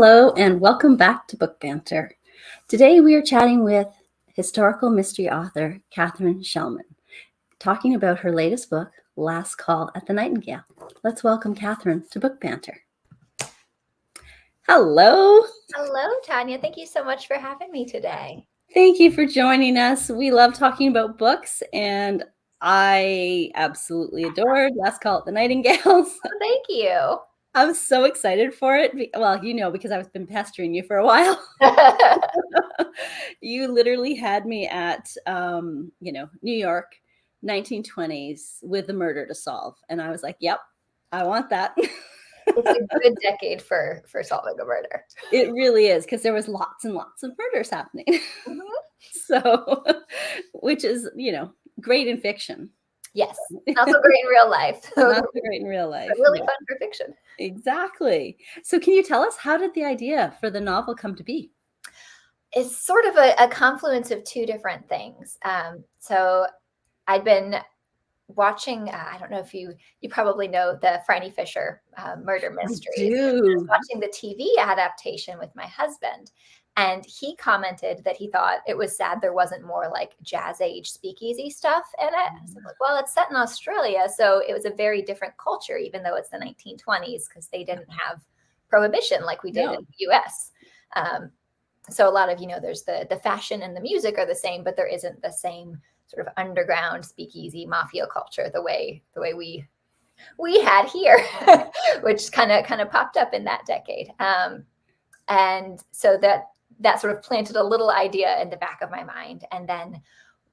Hello and welcome back to Book Banter. Today we are chatting with historical mystery author Katharine Schellman, talking about her latest book, Last Call at the Nightingale. Let's welcome Katharine to Book Banter. Hello. Hello, Tanya. Thank you so much for having me today. Thank you for joining us. We love talking about books, and I absolutely adored Last Call at the Nightingales. Oh, thank you. I'm so excited for it. Well, because I've been pestering you for a while. You literally had me at, New York, 1920s with a murder to solve. And I was like, yep, I want that. It's a good decade for solving a murder. It really is, because there was lots and lots of murders happening. Mm-hmm. So, which is, great in fiction. Yes, not so great in real life. Not so great in real life. But really fun for fiction. Exactly. So can you tell us, how did the idea for the novel come to be? It's sort of a confluence of two different things. So I'd been watching, I don't know if you probably know the Franny Fisher murder mysteries. I do. I was watching the TV adaptation with my husband, and he commented that he thought it was sad there wasn't more like jazz age speakeasy stuff in it. I was like, well, it's set in Australia, so it was a very different culture, even though it's the 1920s, because they didn't have prohibition like we did in the US. So a lot of, there's the fashion and the music are the same, but there isn't the same sort of underground speakeasy mafia culture the way we had here, which kind of popped up in that decade. And so that sort of planted a little idea in the back of my mind. And then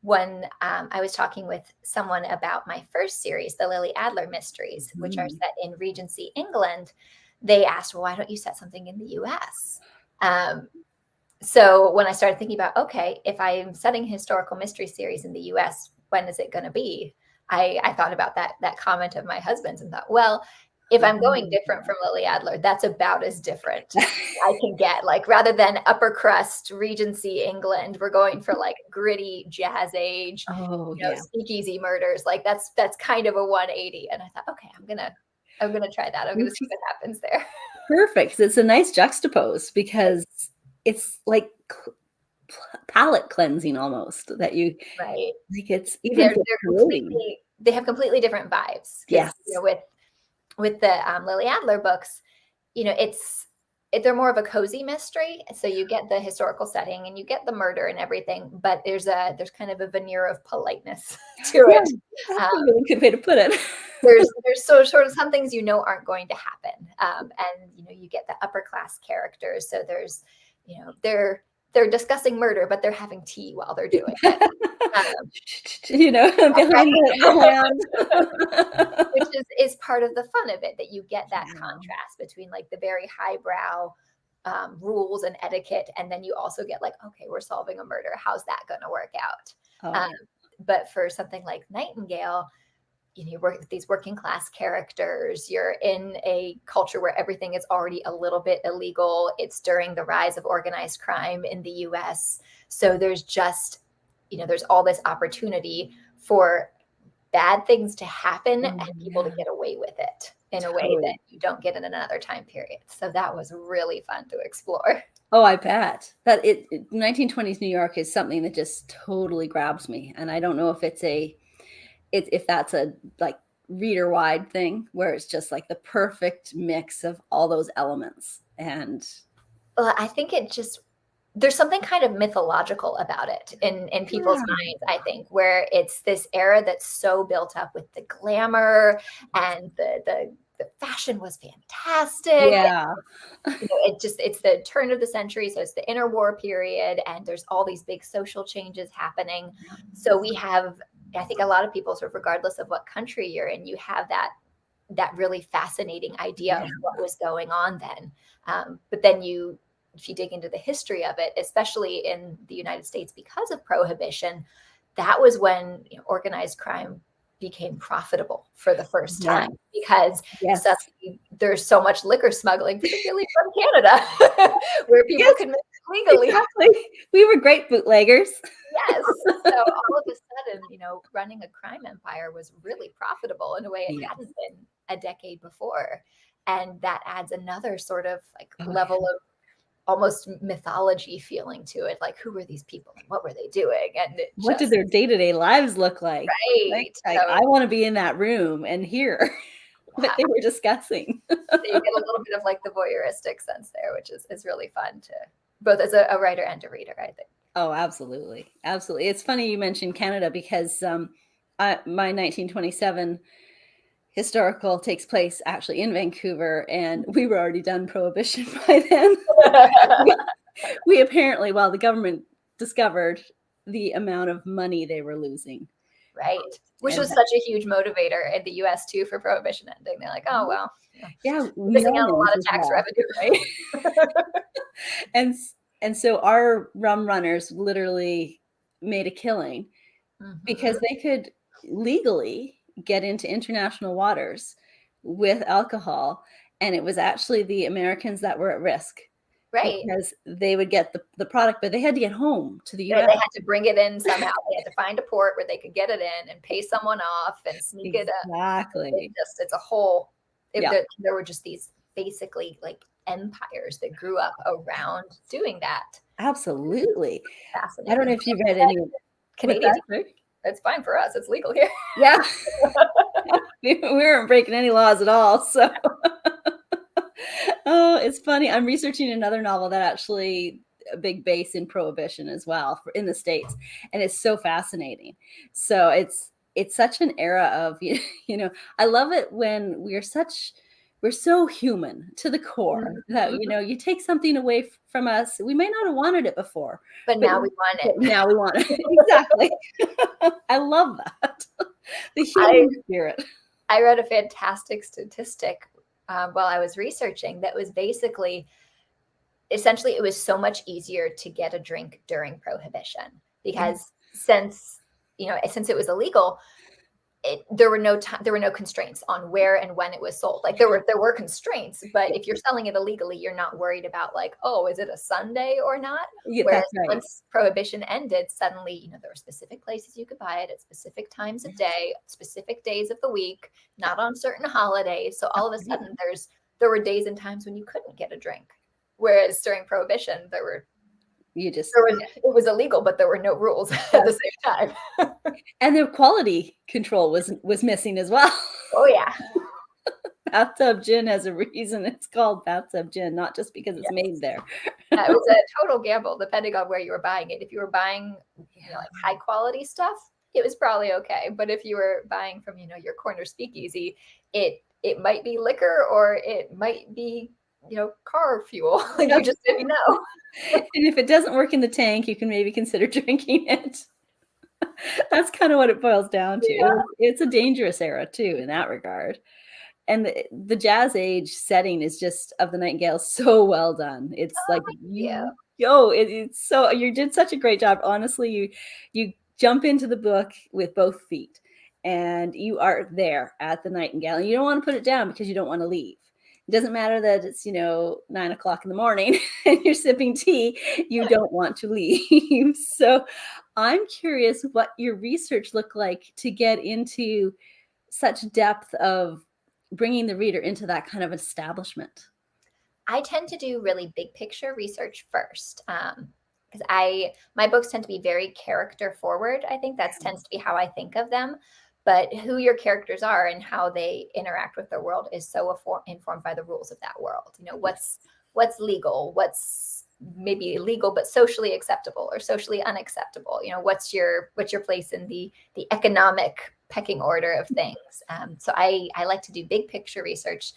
when I was talking with someone about my first series, the Lily Adler mysteries, which are set in Regency, England, they asked, well, why don't you set something in the US? So when I started thinking about, okay, if I'm setting a historical mystery series in the US, when is it going to be? I thought about that comment of my husband's and thought, well, if I'm going different from Lily Adler, that's about as different I can get. Like, rather than upper crust Regency England, we're going for like gritty jazz age, speakeasy murders. Like that's kind of a 180. And I thought, okay, I'm gonna try that. I'm gonna see what happens there. Perfect. It's a nice juxtapose, because it's like palate cleansing almost, that you right. Like it's even they have completely different vibes. Yes. With the Lily Adler books, they're more of a cozy mystery. So you get the historical setting and you get the murder and everything, but there's kind of a veneer of politeness to it. That's a really good way to put it. There's sort of some things aren't going to happen, and you get the upper class characters. So there's they're discussing murder, but they're having tea while they're doing it. Behind the hand. Which is part of the fun of it, that you get that contrast between like the very highbrow rules and etiquette, and then you also get like, okay, we're solving a murder. How's that going to work out? But for something like Nightingale, you work with these working class characters. You're in a culture where everything is already a little bit illegal. It's during the rise of organized crime in the US. So there's just, there's all this opportunity for bad things to happen and people to get away with it in a way that you don't get in another time period. So that was really fun to explore. Oh, I bet. 1920s New York is something that just totally grabs me. And I don't know if that's a like reader wide thing, where it's just like the perfect mix of all those elements. And well, I think there's something kind of mythological about it in people's minds, I think, where it's this era that's so built up with the glamour and the fashion was fantastic. Yeah. It's the turn of the century. So it's the interwar period, and there's all these big social changes happening. So we have, I think, a lot of people, sort of regardless of what country you're in, you have that really fascinating idea of what was going on then. But then if you dig into the history of it, especially in the United States, because of prohibition, that was when organized crime became profitable for the first time, because suddenly there's so much liquor smuggling, particularly from Canada, where people can make it legally. Exactly. We were great bootleggers. Yes. So all of a sudden, running a crime empire was really profitable in a way it hadn't been a decade before. And that adds another sort of like level of almost mythology feeling to it. Like, who were these people and what were they doing? And what did their day-to-day lives look like? right. Like, I want to be in that room and hear what they were discussing. So you get a little bit of like the voyeuristic sense there, which is really fun to both as a writer and a reader, I think. Oh, absolutely. Absolutely. It's funny you mentioned Canada because my 1927 historical takes place actually in Vancouver, and we were already done Prohibition by then. we apparently, well, the government discovered the amount of money they were losing. Right. Which was such a huge motivator in the US too for Prohibition ending. They're like, oh, well, yeah, missing out on a lot of tax revenue. Right? And so our rum runners literally made a killing because they could legally get into international waters with alcohol. And it was actually the Americans that were at risk. Right. Because they would get the product, but they had to get home to the US. They had to bring it in somehow. They had to find a port where they could get it in and pay someone off and sneak it up. Exactly. It's a whole, there were just these basically like empires that grew up around doing that. Absolutely. Fascinating. I don't know if you've read any Canadian. That's fine for us. It's legal here. Yeah. We weren't breaking any laws at all. So, oh, it's funny. I'm researching another novel that actually a big base in Prohibition as well in the States. And it's so fascinating. So it's such an era of, I love it when we're so human to the core that, you take something away from us. We may not have wanted it before, but now we want it. Now we want it. Exactly. I love that. The human spirit. I read a fantastic statistic while I was researching that was essentially it was so much easier to get a drink during Prohibition because since it was illegal, there were no constraints on where and when it was sold. Like there were constraints, but if you're selling it illegally, you're not worried about like, oh, is it a Sunday or not? Yeah, whereas once Prohibition ended, suddenly, there were specific places you could buy it at specific times of day, specific days of the week, not on certain holidays. So all of a sudden there were days and times when you couldn't get a drink. Whereas during Prohibition, it was illegal, but there were no rules at the same time. And the quality control was missing as well. Oh yeah. Bathtub gin has a reason it's called bathtub gin, not just because it's made there. It was a total gamble depending on where you were buying it. If you were buying like high quality stuff, it was probably okay. But if you were buying from your corner speakeasy, it might be liquor or it might be car fuel. Like you just didn't know. And if it doesn't work in the tank, you can maybe consider drinking it. That's kind of what it boils down to. Yeah. It's a dangerous era too in that regard. And the Jazz Age setting is just of the Nightingale so well done. It's it's so, you did such a great job. Honestly, you jump into the book with both feet and you are there at the Nightingale and you don't want to put it down because you don't want to leave. It doesn't matter that it's, 9 o'clock in the morning and you're sipping tea, you don't want to leave. So I'm curious what your research looked like to get into such depth of bringing the reader into that kind of establishment. I tend to do really big picture research first because my books tend to be very character forward. I think that tends to be how I think of them. But who your characters are and how they interact with the world is so informed by the rules of that world. What's legal, what's maybe illegal but socially acceptable or socially unacceptable. What's your place in the economic pecking order of things. So I like to do big picture research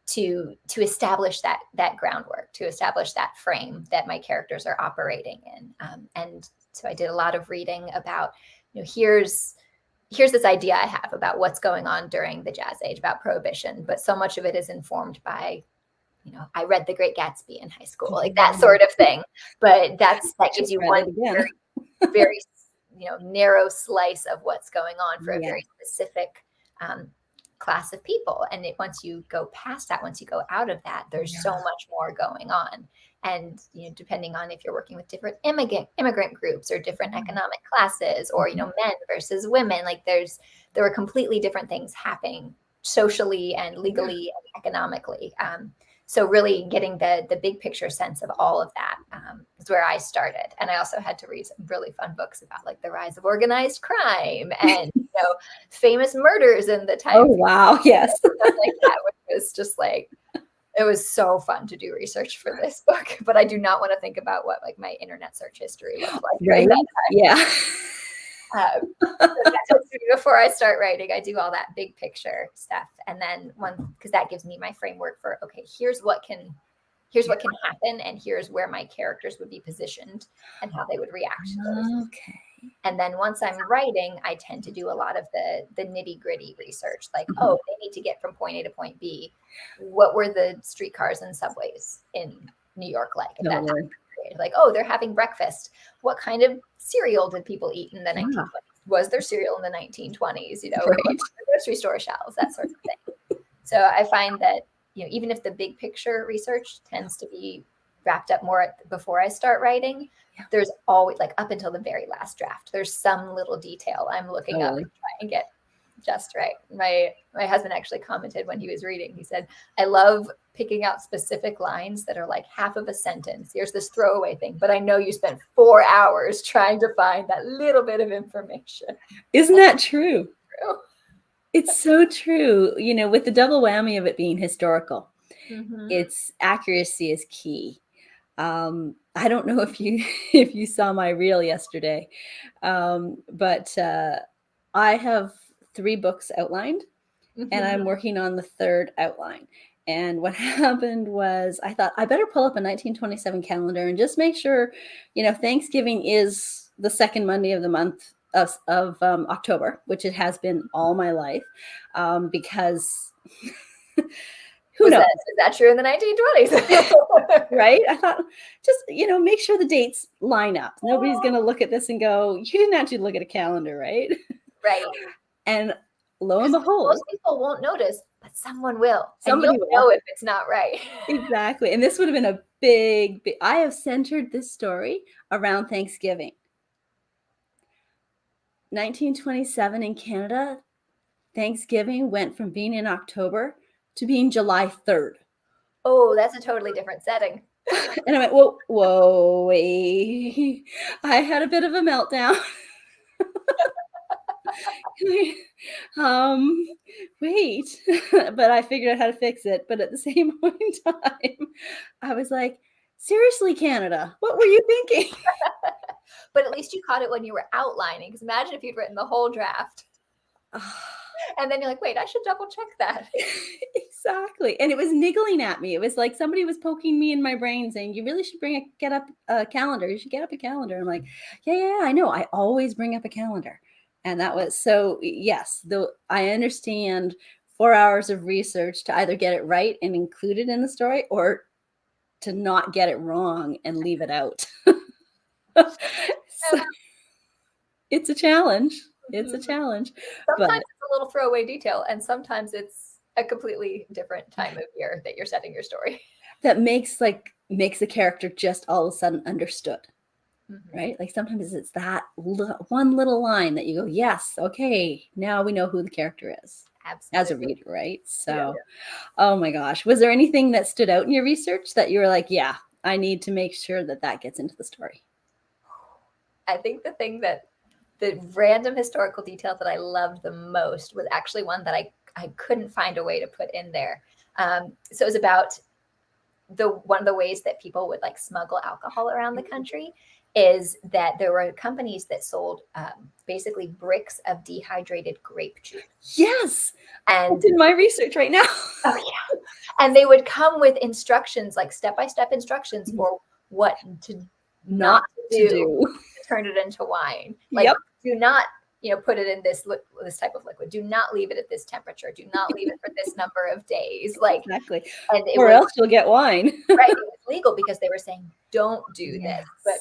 to establish that groundwork, to establish that frame that my characters are operating in. And so I did a lot of reading about here's this idea I have about what's going on during the Jazz Age, about Prohibition, but so much of it is informed by, I read The Great Gatsby in high school, like that sort of thing. But that gives you one very, very, narrow slice of what's going on for a very specific class of people. And once you go past that, once you go out of that, there's so much more going on. And, depending on if you're working with different immigrant groups or different economic classes or, men versus women, like there are completely different things happening socially and legally and economically. So really getting the big picture sense of all of that is where I started. And I also had to read some really fun books about like the rise of organized crime and famous murders in the time. Oh, wow. Yes. Stuff like that, which was just like, it was so fun to do research for this book, but I do not want to think about what like my internet search history looked like during that time. Yeah. So before I start writing, I do all that big picture stuff, and then because that gives me my framework for, okay, here's what can happen, and here's where my characters would be positioned and how they would react to those. Okay. And then once I'm writing, I tend to do a lot of the nitty gritty research, like, oh, they need to get from point A to point B. What were the streetcars and subways in New York like at that time? Like, oh, they're having breakfast. What kind of cereal did people eat in the 1920s? Was there cereal in the 1920s? Right? Grocery store shelves, that sort of thing. So I find that, even if the big picture research tends to be wrapped up more before I start writing, there's always, like, up until the very last draft, there's some little detail I'm looking up and trying to get just right. My husband actually commented when he was reading, he said, I love picking out specific lines that are like half of a sentence. Here's this throwaway thing, but I know you spent 4 hours trying to find that little bit of information. Isn't that true? It's so true. With the double whammy of it being historical, its accuracy is key. I don't know if you saw my reel yesterday, but I have 3 books outlined, and I'm working on the 3rd outline. And what happened was I thought I better pull up a 1927 calendar and just make sure, Thanksgiving is the second Monday of the month of October, which it has been all my life, because who knows? Is that true in the 1920s? Right? I thought, just, make sure the dates line up. Nobody's going to look at this and go, you didn't actually look at a calendar, right? Right. And lo and behold, most people won't notice, but someone will. Somebody and you'll know if it's not right. Exactly. And this would have been a big, I have centered this story around Thanksgiving. 1927 in Canada, Thanksgiving went from being in October to being July 3rd. Oh, that's a totally different setting. And I went, whoa, wait. I had a bit of a meltdown. Wait, but I figured out how to fix it. But at the same point in time, I was like, seriously, Canada, what were you thinking? But at least you caught it when you were outlining, because imagine if you'd written the whole draft. And then you're like, wait, I should double check that. Exactly. And it was niggling at me. It was like somebody was poking me in my brain saying, you really should get up a calendar. You should get up a calendar. I'm like, yeah, I know. I always bring up a calendar. And that was, so yes, though I understand 4 hours of research to either get it right and include it in the story, or to not get it wrong and leave it out. So, it's a challenge. It's a challenge. Sometimes it's a little throwaway detail, and sometimes it's a completely different time of year that you're setting your story. That makes the character just all of a sudden understood. Right? Like sometimes it's that one little line that you go, yes, okay, now we know who the character is. Absolutely. As a reader, right? So, Oh my gosh. Was there anything that stood out in your research that you were like, yeah, I need to make sure that gets into the story? I think the random historical detail that I loved the most was actually one that I couldn't find a way to put in there. So it was about one of the ways that people would like smuggle alcohol around the country is that there were companies that sold basically bricks of dehydrated grape juice. Yes. And that's in my research right now. Oh yeah. And they would come with instructions, like step-by-step instructions for what to not to do to turn it into wine. Like, do not, put it in this type of liquid. Do not leave it at this temperature. Do not leave it for this number of days. Like, exactly. Or else you'll get wine. Right. It was legal because they were saying, don't do this. But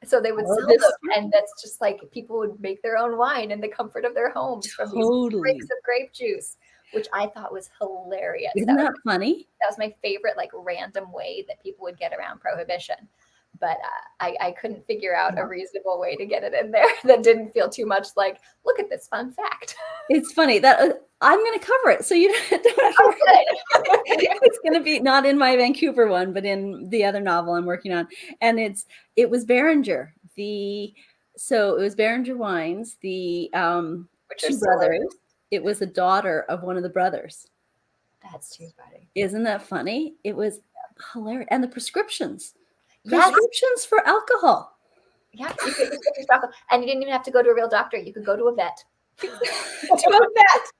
so they would sell them. And that's just like, people would make their own wine in the comfort of their homes from these bricks of grape juice, which I thought was hilarious. Isn't that funny? That was my favorite, like, random way that people would get around prohibition. but I couldn't figure out a reasonable way to get it in there that didn't feel too much like, look at this fun fact. It's funny that I'm going to cover it, so you don't have to worry. It's going to be not in my Vancouver one, but in the other novel I'm working on, and it was Beringer. So it was Beringer Wines, the two brothers. It was the daughter of one of the brothers. That's too funny. Isn't that funny? It was hilarious, and the prescriptions. Yes. Prescriptions for alcohol. Yeah, you could and you didn't even have to go to a real doctor. You could go to a vet. To a vet.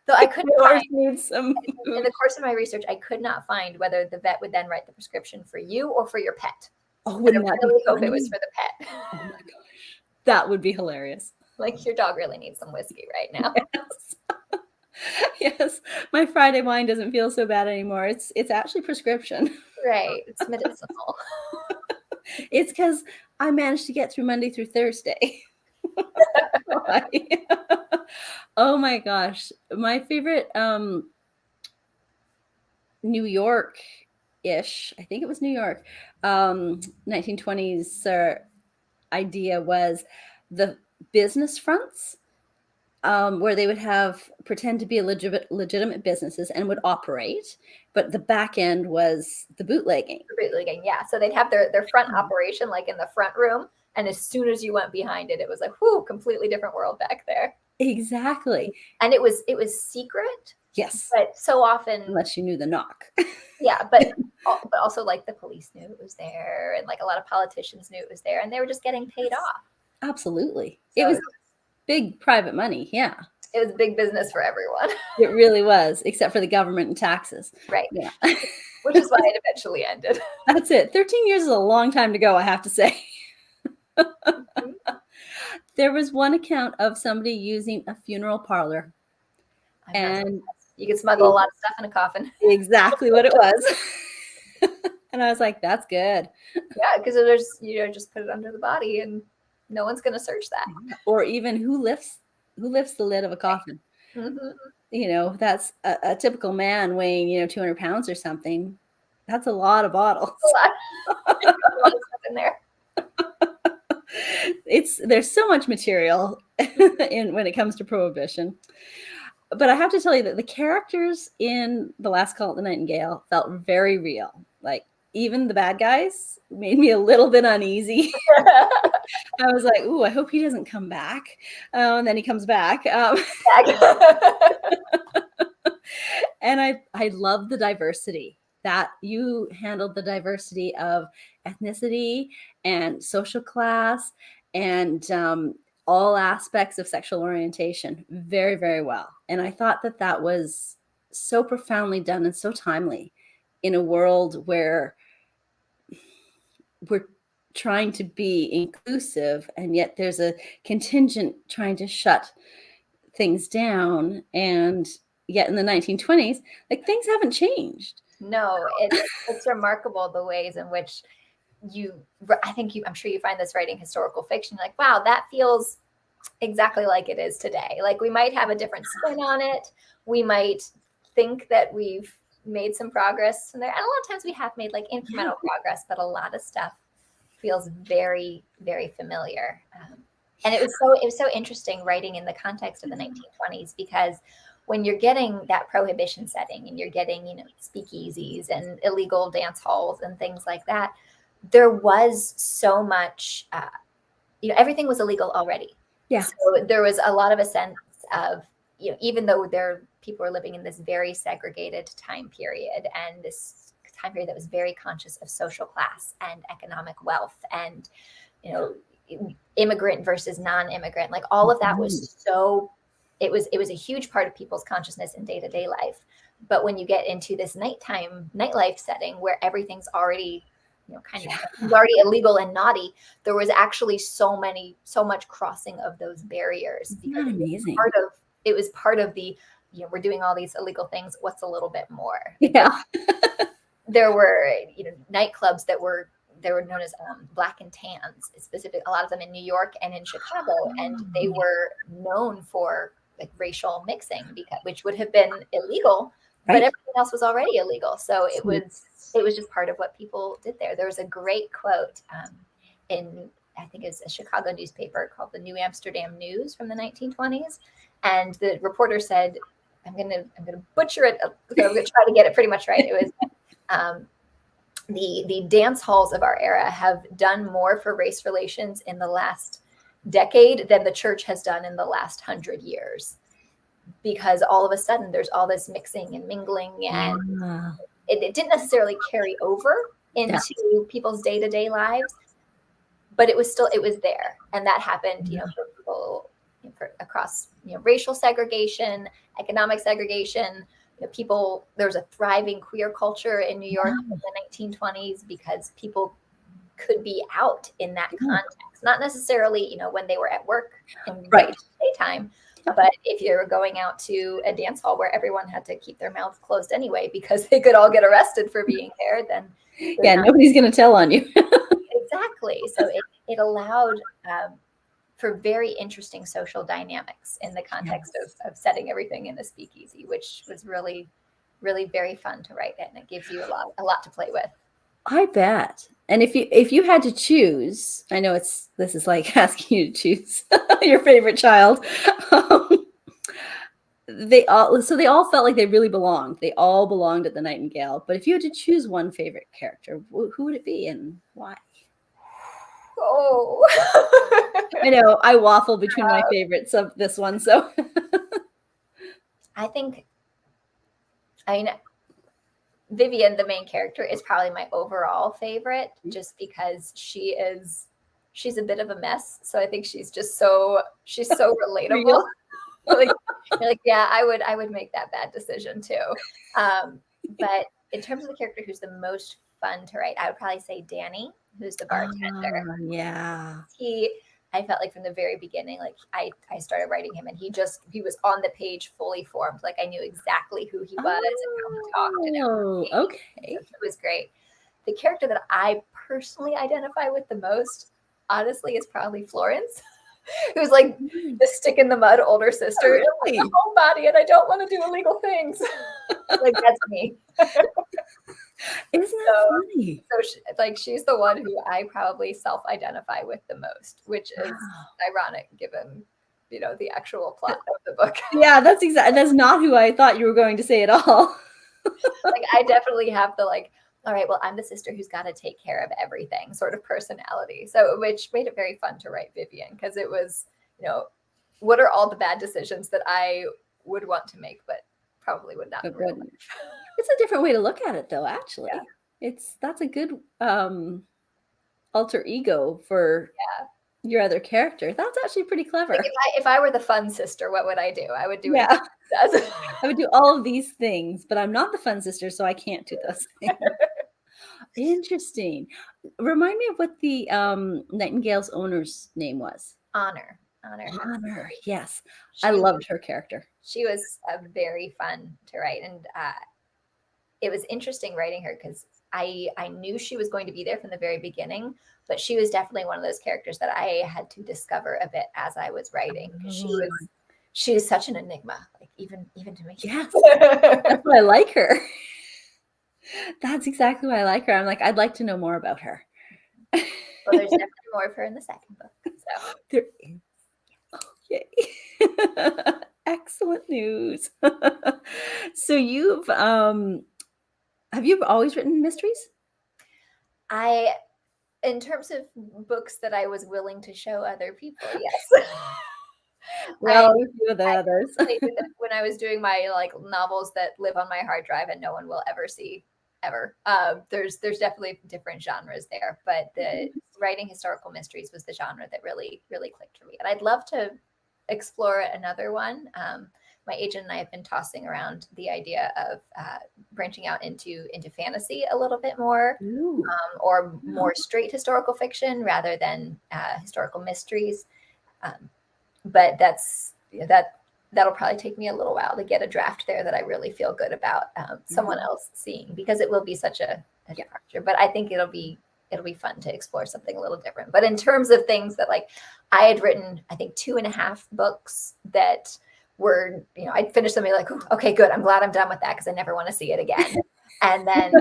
So I couldn't find, need some in the course of my research, I could not find whether the vet would then write the prescription for you or for your pet. Oh, wouldn't that really be hope funny? it was for the pet. Oh my gosh, that would be hilarious. Like, your dog really needs some whiskey right now. Yes. Yes, my Friday wine doesn't feel so bad anymore. It's actually prescription. Right, it's medicinal. It's because I managed to get through Monday through Thursday. Oh my gosh, my favorite New York-ish, I think it was New York, 1920s idea was the business fronts, where they would pretend to be legitimate businesses and would operate, but the back end was the bootlegging. Yeah. So they'd have their front operation like in the front room, and as soon as you went behind it, it was like, whoo, completely different world back there. Exactly. And it was secret. Yes. But so often, unless you knew the knock. Yeah, but also like the police knew it was there, and like a lot of politicians knew it was there, and they were just getting paid off. Absolutely. So it was big private money. Yeah. It was big business for everyone. It really was, except for the government and taxes. Right. Yeah. Which is why it eventually ended. That's it. 13 years is a long time to go, I have to say. Mm-hmm. There was one account of somebody using a funeral parlor. And you could smuggle a lot of stuff in a coffin. Exactly what it was. And I was like, that's good. Yeah, because there's, just put it under the body and no one's going to search that. Or even who lifts the lid of a coffin. Mm-hmm. That's a typical man weighing, 200 pounds or something. That's a lot of bottles. A lot of stuff in there. There's so much material when it comes to Prohibition. But I have to tell you that the characters in The Last Call at the Nightingale felt very real. Like, even the bad guys made me a little bit uneasy. I was like, ooh, I hope he doesn't come back. And then he comes back. And I love the diversity that you handled, the diversity of ethnicity and social class and all aspects of sexual orientation very, very well. And I thought that was so profoundly done and so timely in a world where we're trying to be inclusive, and yet there's a contingent trying to shut things down. And yet in the 1920s, like, things haven't changed. No, it's remarkable the ways in which I'm sure you find this writing historical fiction, like, wow, that feels exactly like it is today. Like, we might have a different spin on it. We might think that we've made some progress in there. And a lot of times we have made like incremental progress, but a lot of stuff feels very, very familiar. And it was so interesting writing in the context of the 1920s, because when you're getting that Prohibition setting and you're getting, speakeasies and illegal dance halls and things like that, there was so much, everything was illegal already. Yeah. So there was a lot of a sense of, even though people were living in this very segregated time period, and this time period that was very conscious of social class and economic wealth and, immigrant versus non-immigrant, like all of that was so, it was a huge part of people's consciousness in day-to-day life. But when you get into this nightlife setting where everything's already already illegal and naughty, there was actually so much crossing of those barriers. Because amazing. It was part of the, we're doing all these illegal things. What's a little bit more? Yeah. There were, nightclubs that were known as black and tans, specific, a lot of them in New York and in Chicago. And they were known for like racial mixing, which would have been illegal but everything else was already illegal. So it was just part of what people did there. There was a great quote in, I think it's a Chicago newspaper called the New Amsterdam News from the 1920s. And the reporter said, I'm gonna butcher it, but I'm gonna try to get it pretty much right. It was the dance halls of our era have done more for race relations in the last decade than the church has done in the last 100 years. Because all of a sudden there's all this mixing and mingling, and it didn't necessarily carry over into people's day-to-day lives, but it was there. And that happened, for people across, racial segregation, economic segregation. There was a thriving queer culture in New York in the 1920s because people could be out in that context, not necessarily, when they were at work in daytime. But if you're going out to a dance hall where everyone had to keep their mouths closed anyway because they could all get arrested for being there, then nobody's going to tell on you. Exactly. So it allowed for very interesting social dynamics in the context of setting everything in a speakeasy, which was really, really very fun to write, and it gives you a lot to play with. I bet. And if you had to choose, I know this is like asking you to choose your favorite child. They all felt like they really belonged. They all belonged at the Nightingale. But if you had to choose one favorite character, who would it be and why? Oh, I know I waffle between my favorites of this one. So I mean, Vivian, the main character, is probably my overall favorite, just because she's a bit of a mess. So I think she's so relatable. like, yeah, I would make that bad decision too. But in terms of the character who's the most fun to write, I would probably say Danny, who's the bartender. I felt like from the very beginning, like I started writing him, and he was on the page fully formed. Like I knew exactly who he was and how he talked and everything. Okay. So it was great. The character that I personally identify with the most, honestly, is probably Florence, who's like the stick in the mud older sister. Really? I'm a homebody and I don't want to do illegal things. Like that's me. Isn't that funny? So she's the one who I probably self-identify with the most, which is ironic given, the actual plot of the book. Yeah, that's not who I thought you were going to say at all. Like I definitely have the all right, well, I'm the sister who's got to take care of everything sort of personality. So which made it very fun to write Vivian, because it was, what are all the bad decisions that I would want to make, but probably would not. It's a different way to look at it, though. Actually, that's a good alter ego for your other character. That's actually pretty clever. Like if I were the fun sister, what would I do? I would do it. I would do all of these things, but I'm not the fun sister, so I can't do those things. Interesting. Remind me of what the Nightingale's owner's name was. Honor. Yes, I loved her character. She was very fun to write, and it was interesting writing her because I knew she was going to be there from the very beginning, but she was definitely one of those characters that I had to discover a bit as I was writing. She was such an enigma, like even to me. Yes, that's why I like her. That's exactly why I like her. I'm like, I'd like to know more about her. Well, there's definitely more of her in the second book. So there is. Okay. Excellent news. So have you always written mysteries? In terms of books that I was willing to show other people, yes. Well, a few of the others. When I was doing my novels that live on my hard drive and no one will ever see ever, there's definitely different genres there, but the writing historical mysteries was the genre that really, really clicked for me. And I'd love to explore another one. My agent and I have been tossing around the idea of branching out into fantasy a little bit more, or more straight historical fiction rather than historical mysteries. But that'll probably take me a little while to get a draft there that I really feel good about someone else seeing, because it will be such a departure. But I think it'll be fun to explore something a little different. But in terms of things that I had written, I think 2.5 books that were, I'd finish something like, okay, good. I'm glad I'm done with that because I never want to see it again. And then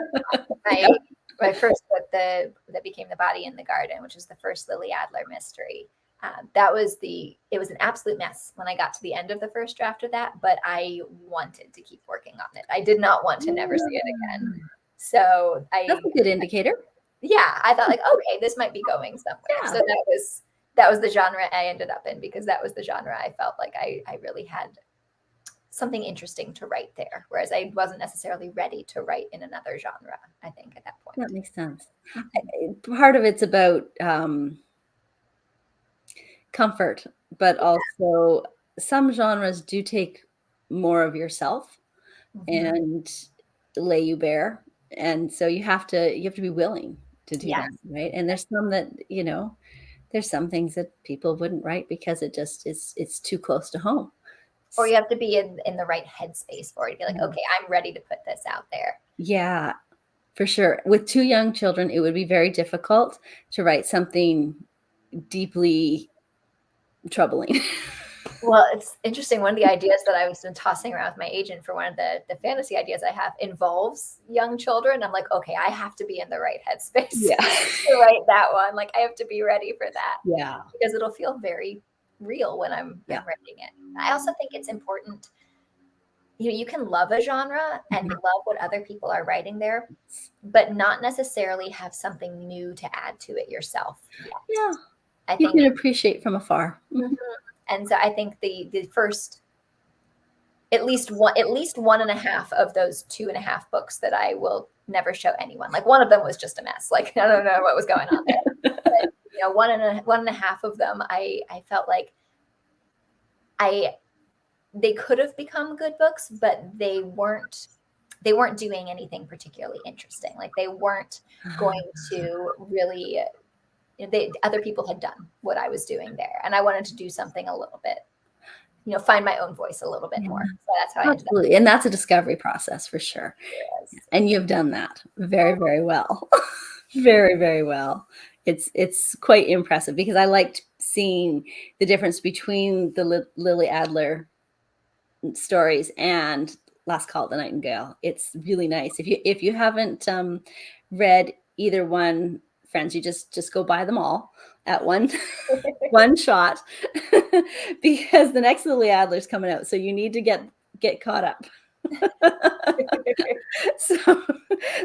my first book that became The Body in the Garden, which was the first Lily Adler mystery. It was an absolute mess when I got to the end of the first draft of that, but I wanted to keep working on it. I did not want to never see it again. So that's a good indicator. Yeah, I thought like, okay, this might be going somewhere. Yeah. So that was the genre I ended up in, because that was the genre I felt like I really had something interesting to write there, whereas I wasn't necessarily ready to write in another genre, I think, at that point. That makes sense. Part of it's about comfort, but also some genres do take more of yourself and lay you bare. And so you have to be willing to do that, right? And there's some that, there's some things that people wouldn't write because it's too close to home. Or you have to be in the right headspace for it. You're like, okay, I'm ready to put this out there. Yeah, for sure. With 2 young children, it would be very difficult to write something deeply troubling. Well, it's interesting. One of the ideas that I was tossing around with my agent for one of the fantasy ideas I have involves young children. I'm like, okay, I have to be in the right headspace to write that one. Like, I have to be ready for that. Yeah. Because it'll feel very real when I'm writing it. I also think it's important. You can love a genre and love what other people are writing there, but not necessarily have something new to add to it yourself yet. Yeah. I think you can appreciate from afar. And so I think the first, at least 1.5 of those 2.5 books that I will never show anyone. Like, one of them was just a mess. Like, I don't know what was going on there. But, 1.5 of them, I felt like they could have become good books, but they weren't doing anything particularly interesting. Like, they weren't going to really, other people had done what I was doing there. And I wanted to do something a little bit, find my own voice a little bit more. So that's how I ended up. And that's a discovery process for sure. Yes. And you've done that very, very well. Very, very well. It's quite impressive, because I liked seeing the difference between the Lily Adler stories and Last Call at the Nightingale. It's really nice. If you haven't read either one, friends, you just go buy them all at one shot, because the next Lily Adler's coming out, so you need to get caught up. So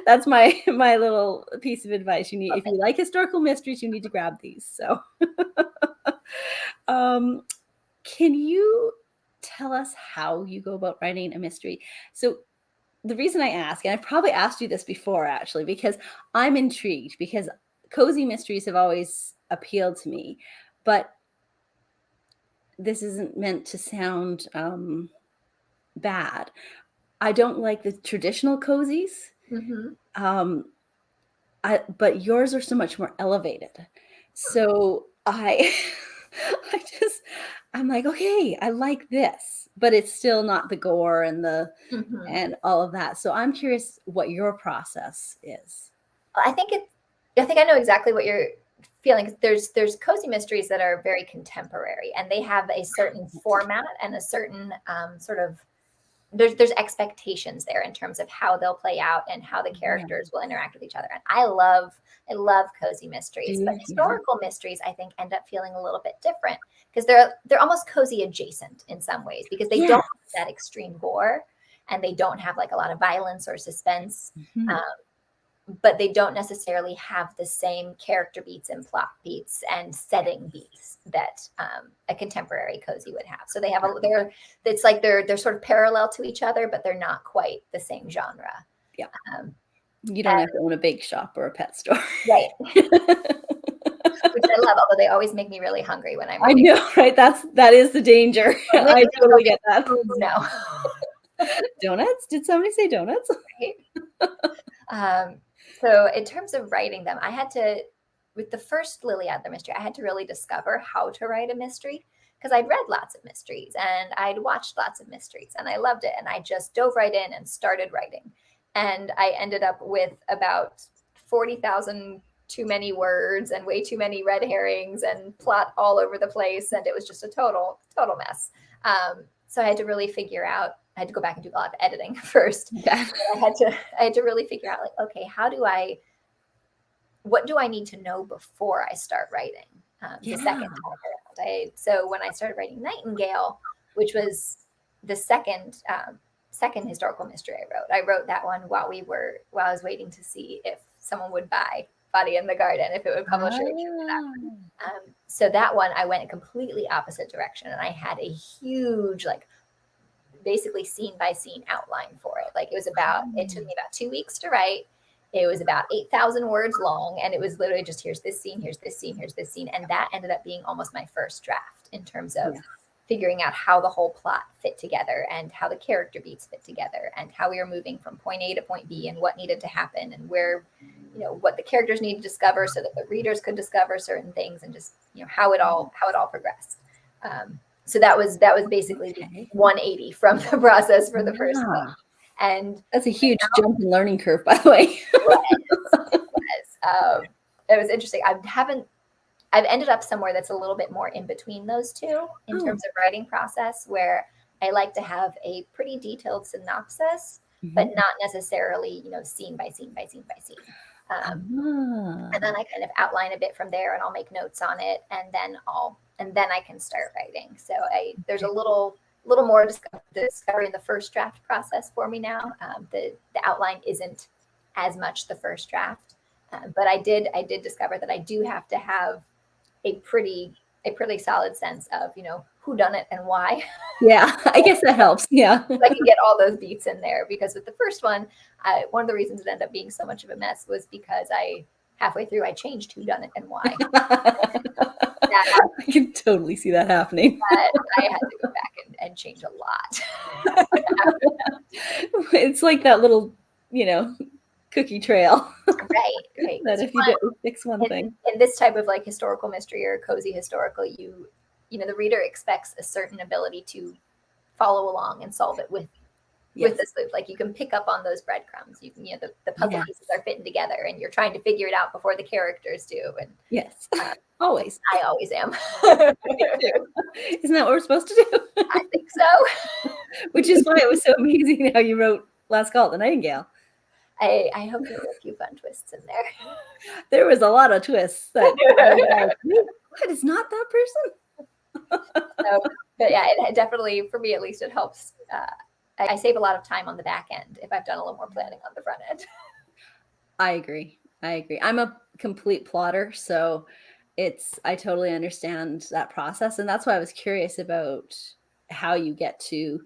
that's my little piece of advice. If you like historical mysteries, you need to grab these. So can you tell us how you go about writing a mystery? So the reason I ask, and I've probably asked you this before actually, because I'm intrigued, because cozy mysteries have always appealed to me, but this isn't meant to sound bad. I don't like the traditional cozies, but yours are so much more elevated. So I'm like, okay, I like this, but it's still not the gore and and all of that. So I'm curious what your process is. I think I know exactly what you're feeling. There's cozy mysteries that are very contemporary, and they have a certain format and a certain sort of, there's expectations there in terms of how they'll play out and how the characters will interact with each other. And I love cozy mysteries, but historical mysteries, I think, end up feeling a little bit different, because they're almost cozy adjacent in some ways, because they don't have that extreme gore, and they don't have like a lot of violence or suspense. But they don't necessarily have the same character beats and plot beats and setting beats that a contemporary cozy would have. So they have it's like they're sort of parallel to each other, but they're not quite the same genre. Yeah. You don't have to own a bake shop or a pet store. Right. Which I love, although they always make me really hungry when I'm reading. I know, right? That is the danger. I totally get that. No. Donuts? Did somebody say donuts? Right. So in terms of writing them, I had to, with the first Lily Adler mystery, I had to really discover how to write a mystery, because I'd read lots of mysteries and I'd watched lots of mysteries and I loved it. And I just dove right in and started writing. And I ended up with about 40,000 too many words and way too many red herrings and plot all over the place. And it was just a total mess. So I had to really figure out, I had to go back and do a lot of editing first. Yeah. I had to really figure out, like, okay, what do I need to know before I start writing the second time around? So when I started writing Nightingale, which was the second historical mystery I wrote that one while I was waiting to see if someone would buy Body in the Garden, if it would publish it. So that one, I went a completely opposite direction, and I had a huge, like, basically scene by scene outline for it. Like, it took me about 2 weeks to write. It was about 8,000 words long, and it was literally just, here's this scene, here's this scene, here's this scene. And that ended up being almost my first draft in terms of figuring out how the whole plot fit together and how the character beats fit together and how we were moving from point A to point B and what needed to happen and where, what the characters need to discover so that the readers could discover certain things, and just, how it all progressed. So that was basically 180 from the process for the first book. And that's a huge jump in learning curve, by the way. It was interesting. I've ended up somewhere that's a little bit more in between those two in terms of writing process, where I like to have a pretty detailed synopsis, but not necessarily, scene by scene by scene by scene. And then I kind of outline a bit from there, and I'll make notes on it, and then I can start writing. So there's a little more discovery in the first draft process for me now. The outline isn't as much the first draft, but I did discover that I do have to have a pretty solid sense of, who done it and why. Yeah, I guess that helps. Yeah. So I can get all those beats in there, because with the first one, one of the reasons it ended up being so much of a mess was because halfway through I changed who done it and why. I can totally see that happening. I had to go back and change a lot. It's like that little, cookie trail. Right. That if you don't fix one thing. In this type of, like, historical mystery or cozy historical, the reader expects a certain ability to follow along and solve it with the sleuth. Like, you can pick up on those breadcrumbs. You can, the puzzle pieces are fitting together, and you're trying to figure it out before the characters do. And yes, always. I always am. Isn't that what we're supposed to do? I think so. Which is why it was so amazing how you wrote Last Call at the Nightingale. I hope there were a few fun twists in there. There was a lot of twists. That what is not that person? But yeah, it definitely, for me at least, it helps. I save a lot of time on the back end if I've done a little more planning on the front end. I agree. I'm a complete plotter, so I totally understand that process. And that's why I was curious about how you get to,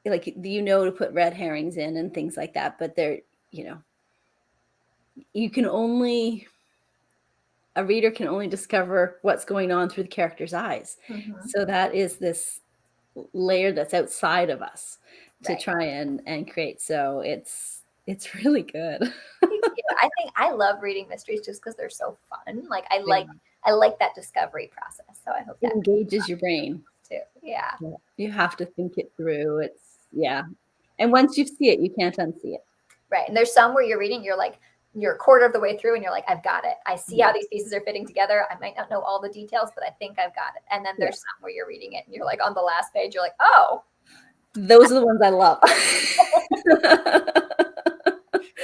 like, to put red herrings in and things like that. But a reader can only discover what's going on through the character's eyes. So that is this layer that's outside of us to try and create. So it's really good. I think I love reading mysteries just because they're so fun. Like, I like that discovery process. So I hope that engages your brain too. Yeah. You have to think it through. And once you see it, you can't unsee it. Right. And there's some where you're reading, you're a quarter of the way through, and you're like, I've got it. I see how these pieces are fitting together. I might not know all the details, but I think I've got it. And then there's some where you're reading it and you're like, on the last page, you're like, oh. Those are the ones I love.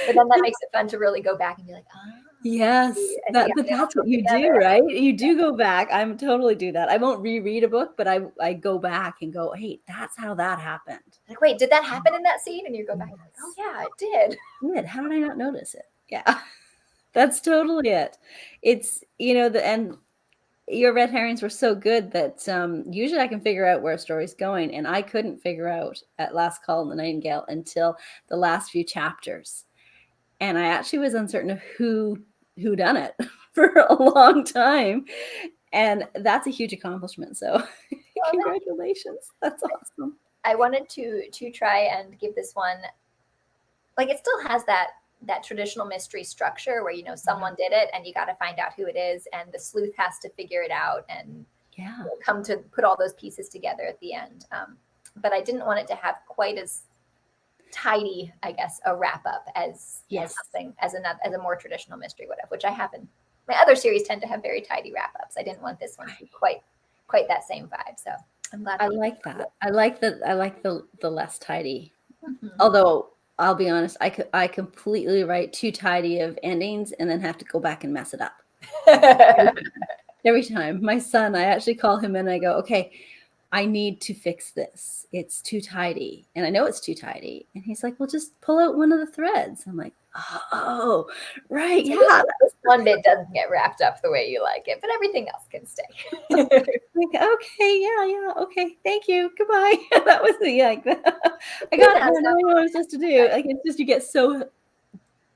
But then that makes it fun to really go back and be like, oh. Yes, but that's what you do, right? You do go back. I totally do that. I won't reread a book, but I go back and go, hey, that's how that happened. Like, wait, did that happen in that scene? And you go back and like, oh yeah, it did. How did I not notice it? Yeah, that's totally it. It's, and your red herrings were so good that usually I can figure out where a story's going, and I couldn't figure out at Last Call in the Nightingale until the last few chapters. And I actually was uncertain of who done it for a long time. And that's a huge accomplishment. So congratulations. That's awesome. I wanted to try and give this one, like, it still has that traditional mystery structure where, someone did it and you got to find out who it is, and the sleuth has to figure it out and come to put all those pieces together at the end. But I didn't want it to have quite as tidy, I guess, a wrap up as something as a more traditional mystery would have, which I haven't. My other series tend to have very tidy wrap ups. I didn't want this one to be quite that same vibe. So I'm glad I that you like that. I like the less tidy. Mhm. Although I'll be honest, I completely write too tidy of endings and then have to go back and mess it up. Every time. My son, I actually call him and I go, okay, I need to fix this. It's too tidy. And I know it's too tidy. And he's like, well, just pull out one of the threads. I'm like, oh, right. So Yeah. this one bit doesn't get wrapped up the way you like it, but everything else can stay. Like, okay, yeah, okay, thank you, goodbye. That was the like I got it. Now I know what I'm supposed to do. Like it's just you get so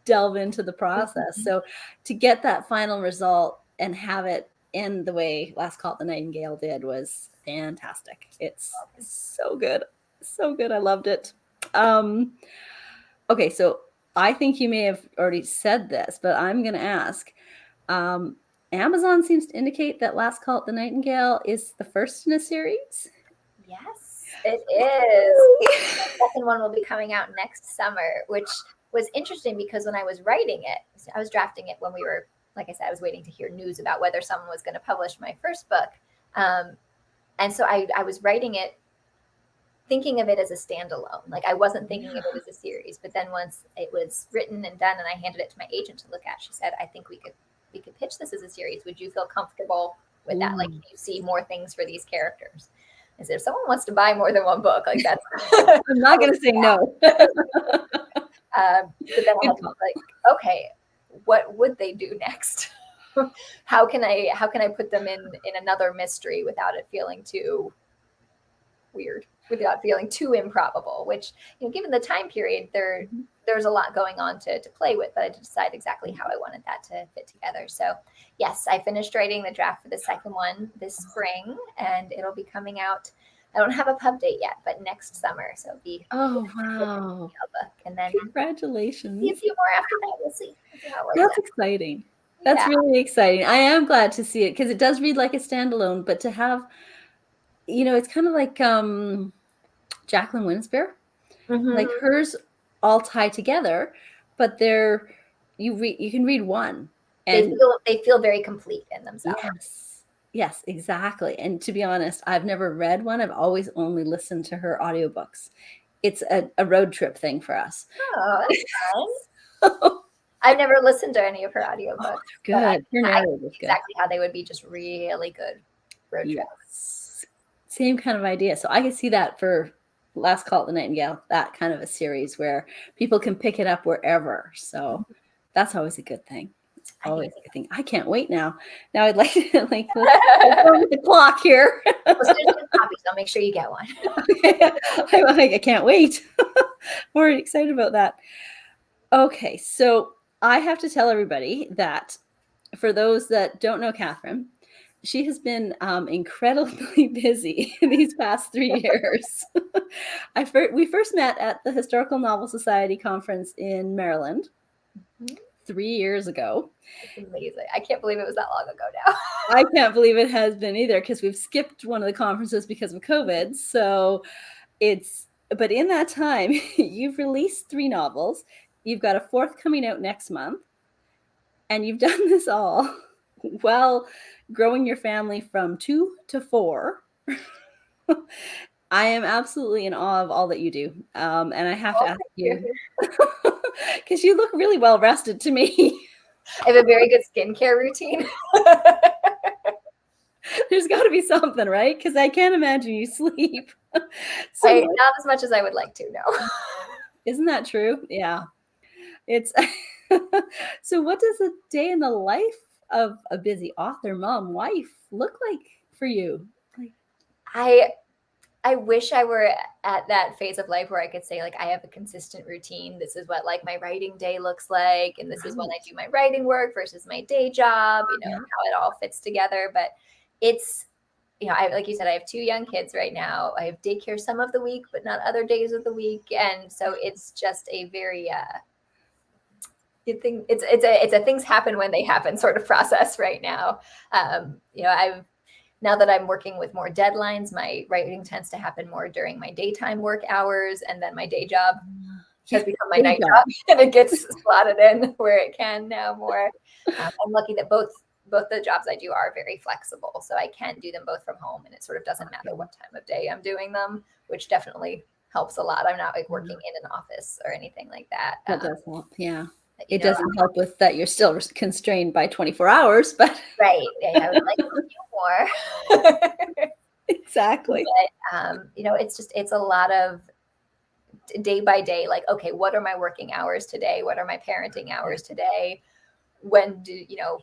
delve into the process. So to get that final result and have it end the way Last Call at the Nightingale did was fantastic. It's so good. So good. I loved it. Okay, so I think you may have already said this, but I'm gonna ask. Amazon seems to indicate that Last Call at the Nightingale is the first in a series. Yes, it is. The second one will be coming out next summer, which was interesting because when I was writing it, I was drafting it when we were, like I said, I was waiting to hear news about whether someone was going to publish my first book. And so I was writing it thinking of it as a standalone. Like I wasn't thinking of it as a series. But then once it was written and done and I handed it to my agent to look at, she said, I think we could pitch this as a series. Would you feel comfortable with that? Like you see more things for these characters. I said, if someone wants to buy more than one book, like that's I'm not going to say no. But then I had to be like, okay, what would they do next? How can I put them in another mystery without it feeling too weird, without feeling too improbable? Which, given the time period, there's a lot going on to play with, but I had to decide exactly how I wanted that to fit together. So yes, I finished writing the draft for the second one this spring, and it'll be coming out. I don't have a pub date yet, but next summer. So it'll be wow. book. And then Congratulations. a few more after that. We'll see. That's exciting. That's really exciting. I am glad to see it because it does read like a standalone, but to have, it's kind of like Jacqueline Winspear. Like hers all tie together, but you can read one. And they feel very complete in themselves. Yes, exactly. And to be honest, I've never read one. I've always only listened to her audiobooks. It's a road trip thing for us. Oh, that's fun. I've never listened to any of her audiobooks. Oh, good. I exactly how they would be just really good road trips. Same kind of idea. So I could see that for Last Call at the Nightingale, that kind of a series where people can pick it up wherever. So that's always a good thing. It's always a good thing. I can't wait now. Now I'd like to let's go with the clock here. I'll make sure you get one. I can't wait. More excited about that. Okay, so I have to tell everybody that for those that don't know Katharine, she has been incredibly busy these past 3 years. We first met at the Historical Novel Society conference in Maryland 3 years ago. It's amazing. I can't believe it was that long ago now. I can't believe it has been either because we've skipped one of the conferences because of COVID. So but in that time, you've released 3 novels. You've got a 4th coming out next month. And you've done this all while growing your family from 2 to 4. I am absolutely in awe of all that you do. And I have to ask you, because you look really well rested to me. I have a very good skincare routine. There's got to be something, right? Because I can't imagine you sleep. Not as much as I would like to, no. Isn't that true? Yeah. It's so what does a day in the life of a busy author, mom, wife look like for you? I wish I were at that phase of life where I could say, like, I have a consistent routine. This is what like my writing day looks like. And this is when I do my writing work versus my day job, how it all fits together. But it's, like you said, I have 2 young kids right now. I have daycare some of the week, but not other days of the week. And so it's just a very, it's a things happen when they happen sort of process right now. Now that I'm working with more deadlines, my writing tends to happen more during my daytime work hours, and then my day job has become my night job, and it gets slotted in where it can now more. I'm lucky that both the jobs I do are very flexible. So I can do them both from home, and it sort of doesn't matter what time of day I'm doing them, which definitely helps a lot. I'm not like working in an office or anything like that. That does help. Yeah. You It know, doesn't help with that you're still constrained by 24 hours, but right. Yeah, I would like a few more. exactly. But, you know, it's a lot of day by day, like, okay, what are my working hours today? What are my parenting hours today? When do, you know,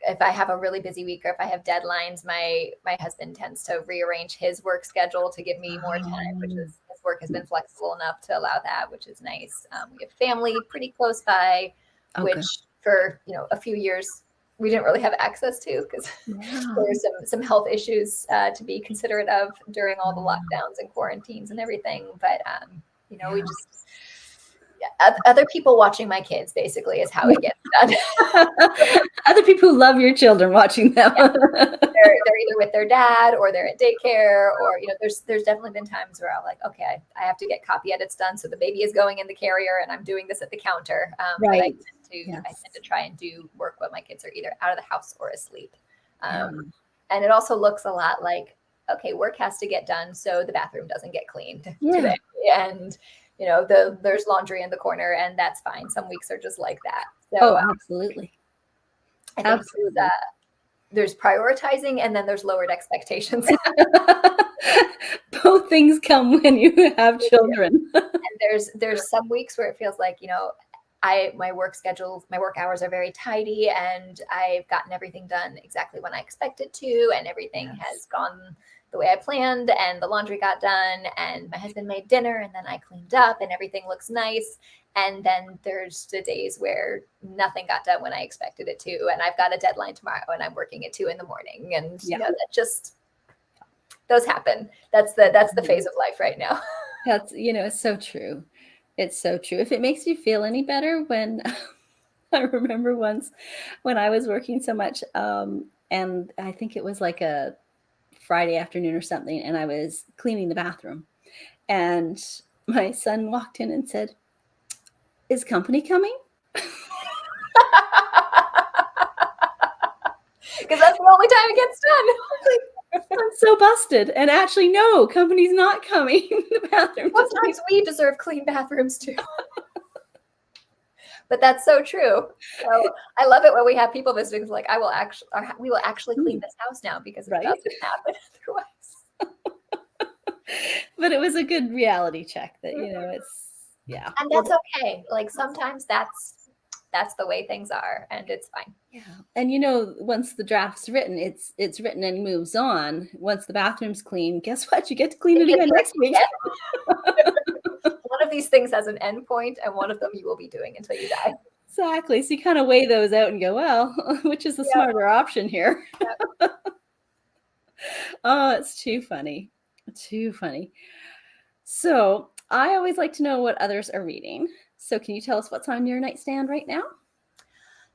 if I have a really busy week or if I have deadlines, my husband tends to rearrange his work schedule to give me more time, which is, his work has been flexible enough to allow that, which is nice. We have family pretty close by, which for, you know, a few years we didn't really have access to because there's some health issues to be considerate of during all the lockdowns and quarantines and everything. But, you know, we just, other people watching my kids basically is how it gets done. Other people who love your children watching them. Yeah. They're either with their dad or they're at daycare, or, you know, there's definitely been times where I'm like, okay, I have to get copy edits done. So the baby is going in the carrier and I'm doing this at the counter. But I tend to try and do work when my kids are either out of the house or asleep. And it also looks a lot like, okay, work has to get done so the bathroom doesn't get cleaned today. And, you know, there's laundry in the corner, and that's fine. Some weeks are just like that. So, absolutely. I think there's prioritizing, and then there's lowered expectations. Both things come when you have children. And there's some weeks where it feels like, you know, my work hours are very tidy, and I've gotten everything done exactly when I expected to, and everything has gone the way I planned, and the laundry got done, and my husband made dinner, and then I cleaned up, and everything looks nice. And then there's the days where nothing got done when I expected it to, and I've got a deadline tomorrow, and I'm working at 2 a.m. And you know, that just, those happen. That's the phase of life right now. That's, you know, it's so true. It's so true. If it makes you feel any better, when I remember once when I was working so much, and I think it was like a Friday afternoon or something, and I was cleaning the bathroom, and my son walked in and said, "Is company coming?" Because that's the only time it gets done. I'm so busted. And actually, no, company's not coming. The bathroom. Sometimes we deserve clean bathrooms too. But that's so true. So I love it when we have people visiting. Like, we will actually clean this house now because it doesn't happen otherwise. But it was a good reality check that, you know, and that's okay. Like, sometimes that's the way things are, and it's fine. Yeah. And, you know, once the draft's written, it's written and moves on. Once the bathroom's clean, guess what? You get to clean it again next week. One of these things has an end point, and one of them you will be doing until you die. Exactly. So you kind of weigh those out and go, well, which is the smarter option here? Oh, it's too funny. Too funny. So I always like to know what others are reading. So can you tell us what's on your nightstand right now?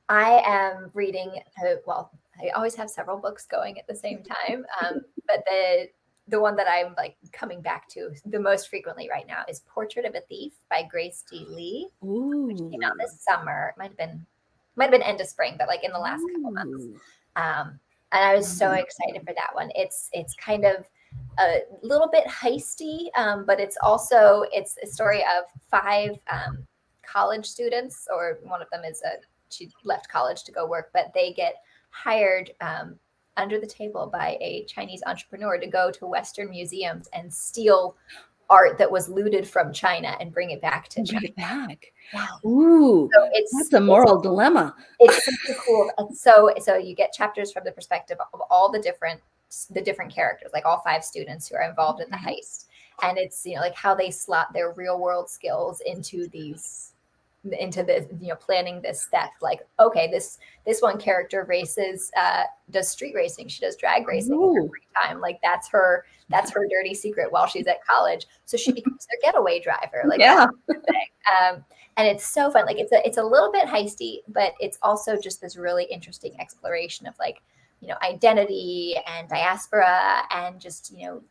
I am reading, well, I always have several books going at the same time, but the one that I'm like coming back to the most frequently right now is Portrait of a Thief by Grace D. Lee, which came out this summer. It might have been end of spring, but like in the last couple months. And I was so excited for that one. It's kind of a little bit heisty, but it's also, it's a story of 5 college students, or one of them she left college to go work, but they get hired under the table by a Chinese entrepreneur to go to Western museums and steal art that was looted from China and bring it back to China. Yeah. Ooh, so that's a moral dilemma. It's super cool. And so you get chapters from the perspective of all the different characters, like all 5 students who are involved in the heist. And it's, you know, like how they slot their real world skills into this, you know, planning this theft. Like, okay, this one character does street racing. She does drag racing in her free time. Like, that's her dirty secret while she's at college. So she becomes their getaway driver. Like, and it's so fun. Like, it's a little bit heisty, but it's also just this really interesting exploration of, like, you know, identity and diaspora and just, you know,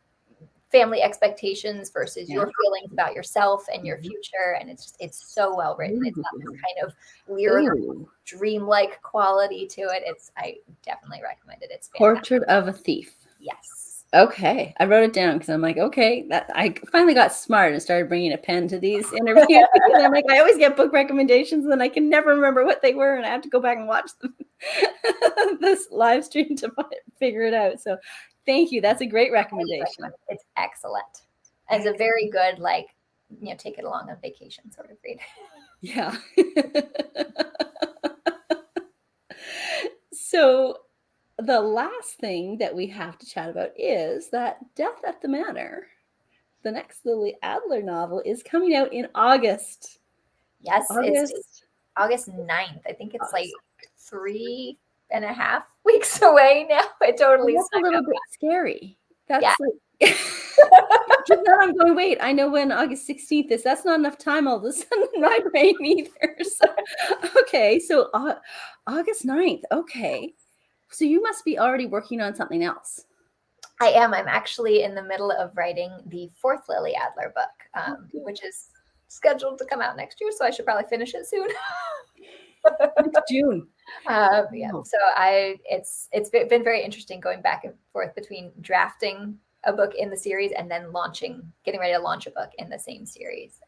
family expectations versus Yeah. your feelings about yourself and your future. And it's so well written. It's got this kind of lyrical, Ooh. dreamlike quality to it. I definitely recommend it. It's fantastic. Portrait of a Thief. Yes. Okay, I wrote it down because I'm like, okay, that I finally got smart and started bringing a pen to these interviews because I'm like, I always get book recommendations and I can never remember what they were, and I have to go back and watch them, this live stream to figure it out. So, thank you. That's a great recommendation. It's excellent. It's a very good, like, take it along on vacation sort of read. Yeah. So, the last thing that we have to chat about is that Death at the Manor, the next Lily Adler novel, is coming out in August. Yes, it's August 9th. I think it's like 3.5 weeks away now. It totally That's a little bit scary. That's yeah. like now I'm going, wait, I know when August 16th is. That's not enough time all of a sudden in my brain either. So okay, so August 9th. Okay. So you must be already working on something else. I am. I'm actually in the middle of writing the 4th Lily Adler book, which is scheduled to come out next year. So I should probably finish it soon. Next June. Yeah. So it's been very interesting going back and forth between drafting a book in the series and then getting ready to launch a book in the same series.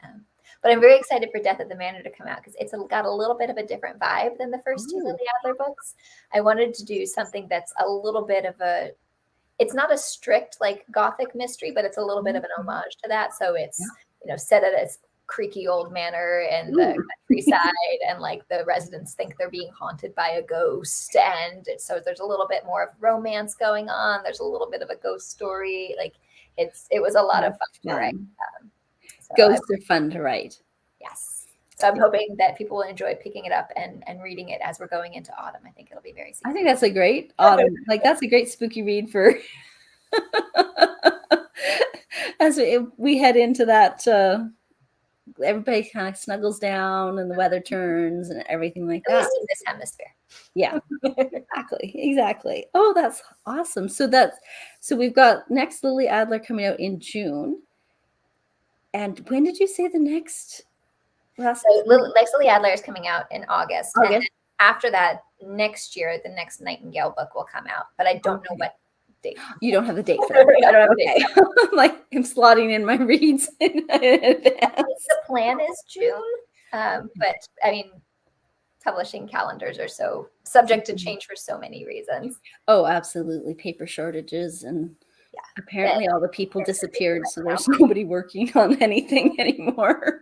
But I'm very excited for Death at the Manor to come out because it's got a little bit of a different vibe than the first two Lily Adler books. I wanted to do something that's a little bit of it's not a strict like Gothic mystery, but it's a little bit of an homage to that. So it's, set at its creaky old manor in the countryside, and like the residents think they're being haunted by a ghost. And so there's a little bit more of romance going on. There's a little bit of a ghost story. Like it was a lot of fun to write. Ghosts are fun to write. Yes. So I'm hoping that people will enjoy picking it up and reading it as we're going into autumn. I think it'll be very I think that's a great autumn. Like that's a great spooky read for as we head into that. Everybody kind of snuggles down and the weather turns and everything like that. At least in this hemisphere. Yeah, exactly. Oh, that's awesome. So we've got next Lily Adler coming out in June. And when did you say the next? Next Lily Adler is coming out in August. And after that, next year, the next Nightingale book will come out. But I don't know what date. You don't have the date for that. I don't have a date. I'm slotting in my reads in advance. The plan is June. But I mean, publishing calendars are so subject to change for so many reasons. Oh, absolutely. Paper shortages and apparently all the people disappeared, so there's nobody working on anything anymore.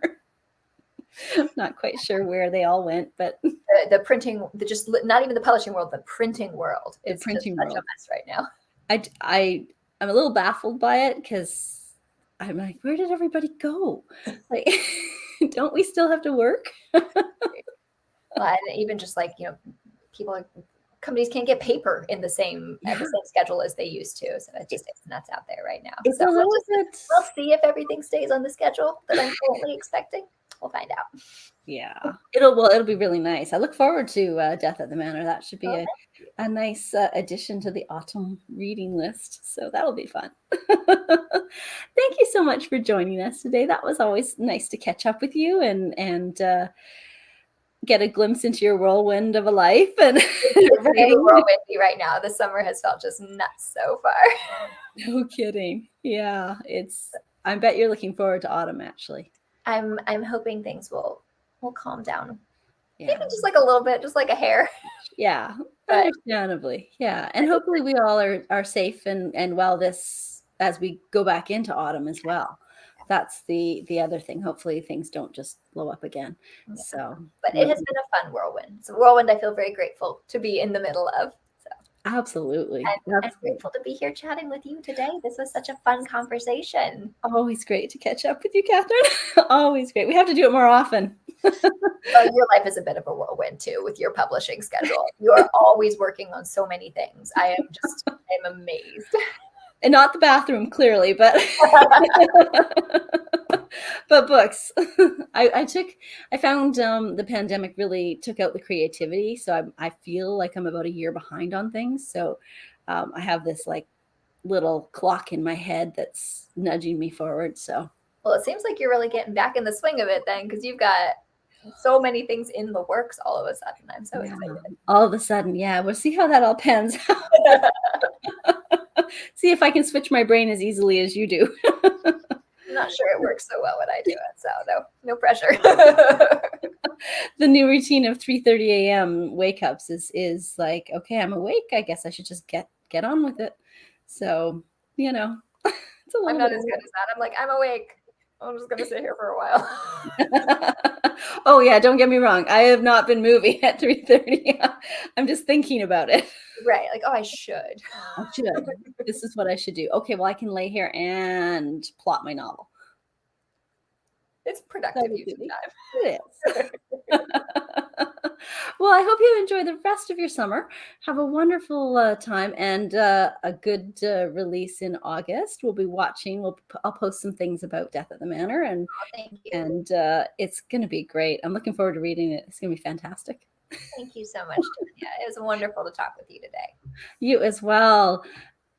I'm not quite sure where they all went, but the printing, not even the publishing world, the printing world is such a mess right now. I'm a little baffled by it because I'm like, where did everybody go? Like, don't we still have to work? Well, and even just like, companies can't get paper in the same schedule as they used to. So it's nuts out there right now. It's so a little bit. We'll see if everything stays on the schedule that I'm currently expecting. We'll find out. Yeah, it'll be really nice. I look forward to Death at the Manor. That should be a nice addition to the autumn reading list. So that'll be fun. Thank you so much for joining us today. That was always nice to catch up with you and get a glimpse into your whirlwind of a life. And whirlwindy right now. The summer has felt just nuts so far. No kidding. Yeah, I bet you're looking forward to autumn. Actually, I'm hoping things will calm down. Yeah. Maybe just like a little bit, just like a hair. Yeah, understandably. Yeah, and hopefully we all are safe and well as we go back into autumn as well. That's the other thing. Hopefully things don't just blow up again. Yeah. So, but it has been a fun whirlwind. It's a whirlwind I feel very grateful to be in the middle of. So absolutely. I'm grateful to be here chatting with you today. This was such a fun conversation. Always great to catch up with you, Catherine. Always great. We have to do it more often. Well, your life is a bit of a whirlwind too with your publishing schedule. You are always working on so many things. I'm amazed. And not the bathroom, clearly, but but books. I found the pandemic really took out the creativity. So I feel like I'm about a year behind on things. So I have this like little clock in my head that's nudging me forward. So, well, it seems like you're really getting back in the swing of it then, because you've got so many things in the works all of a sudden. I'm so excited. All of a sudden, yeah, we'll see how that all pans out. See if I can switch my brain as easily as you do. I'm not sure it works so well when I do it, so no pressure. The new routine of 3:30 a.m. wake ups is like, okay, I'm awake. I guess I should just get on with it. So, it's a little I'm not as good as that. I'm like, I'm awake. I'm just gonna sit here for a while. Oh yeah, don't get me wrong. I have not been moving at 3:30. I'm just thinking about it. Right. Like, oh, I should. I should. This is what I should do. Okay, well, I can lay here and plot my novel. It's productive use of time. It is. Well, I hope you enjoy the rest of your summer. Have a wonderful time and a good release in August. We'll be watching. I'll post some things about Death at the Manor, and Thank you. and it's going to be great. I'm looking forward to reading it. It's going to be fantastic. Thank you so much, Tanya. It was wonderful to talk with you today. You as well.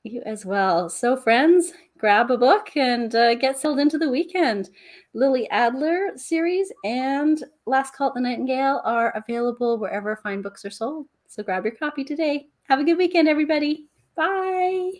You as well. So, friends, grab a book and get settled into the weekend. Lily Adler series and Last Call at the Nightingale are available wherever fine books are sold. So grab your copy today. Have a good weekend, everybody. Bye.